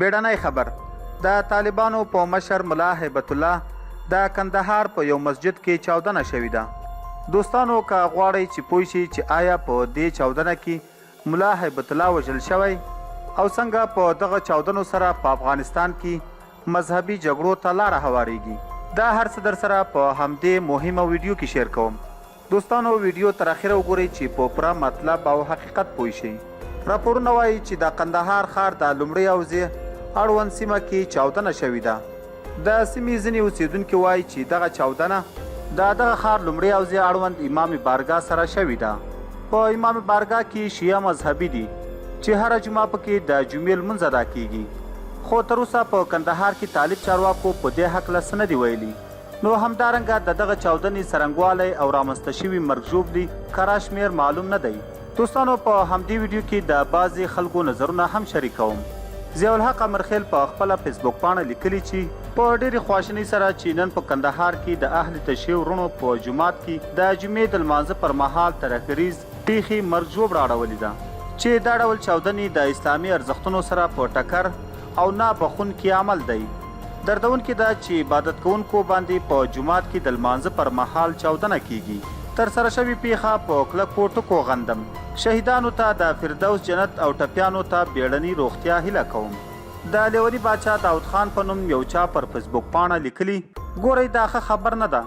بیړنی خبر د طالبانو په مشر ملا هیبت الله د کندهار په یو مسجد کې چاودنه شوې ده. دوستانو که غواړئ چې پوه شئ چې آیا په دې چاودنه کې ملا هیبت الله وژل شوی او څنګه په دغه چاودنو سره په افغانستان کې مذهبي جګړو ته لاره هواریږي، دا هر څه در سره په همدې مهمه ویډیو کې شیر کوم. دوستانو ویډیو تر اخره وګورئ چې په پوره مطلب او حقیقت پوه شئ. راپورونه وایي چې د کندهار ښار د لومړۍ حوزې اړوند سیمه کې چاودنه شوې ده. د سیمې ځینې اوسیدونکي وایي چې دغه چاودنه د دغه ښار لومړۍ حوزې اړوند امام بارګاه سره شوې ده. په امام بارګاه کې شیعه مذهبي دي چې هره جمعه پکې د جمعې لمونځ ادا کیږي، خو تر اوسه په کندهار کې طالب چارواکو په دې هکله څه نه دي ویلي. نو همدارنګه د دغه چاودنې څرنګوالی او رامنځته شوي مرګ ژوبلي کره شمېر معلوم نه دی. دوستانو په همدې ویډیو کې د بعضې خلکو نظرونه هم شریکوم. ضیاءالحق امرخیل په خپله فیسبوک پاڼه لیکلي چې په ډېرې خواشینۍ سره چې نن په کندهار کې د اهل تشیع وروڼو په جومات کې د جمعې د لمانځه پر مهال ترهګریز پیښې مرګ ژوبړه اړولې ده چې دا ډول چاودنې د اسلامي ارزښتونو سره په ټکر او نه بخونکي عمل دی. دردونکې ده چې عبادت کوونکو باندې په جومات کې د لمانځه پر مهال چاودنه کیږي. تر سره شوې پیښه په کلکو ټکو غندم. شهیدانو ته د فردوس جنت او ټپیانو ته بیړني روغتیا هیله کوم. د لیوني باچا داود خان په نوم یو چا پر فیسبوک پاڼه لیکلي، ګورئ دا ښه خبر نه ده،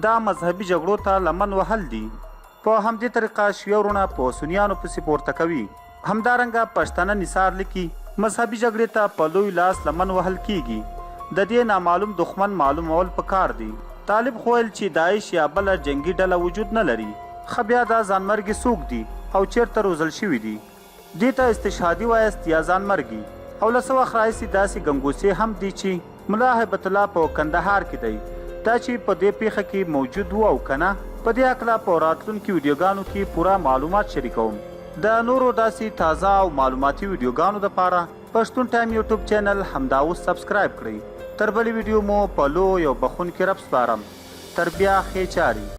دا مذهبي جګړو ته لمن وهل دي. په همدې طریقه شیعه وروڼه په سنیانو پسې پورته کوي. همدارنګه پښتانه نثار لیکي مذهبي جګړې ته په لوی لاس لمن وهل کیږي. د دې نامعلوم دښمن معلومول پکار دي. طالب خو ویل چې داعش یا بله جنګي ډله وجود نه لري، ښه بیا دا ځانمرګي څوک دي او چیرته روزل شوي دي؟ دې ته استشهادي وایست یا ځانمرګي؟ او له څه وخت راهیسې داسې ګنګوسې هم دي چې ملا هیبت الله په کندهار کې دی، دا چې په دې پیښه کې موجود و او که نه، په دې هکله په راتلونکي ویډیوګانو کې پوره معلومات شریکوم. د نورو داسې تازه او معلوماتي ویډیوګانو دپاره پښتون ټایم یوټیوب چینل همدا اوس سبسکرایب کړئ. تر بلې ویډیو مو په لوی او بخونکي رب سپارم. تر بیا ښې چارې.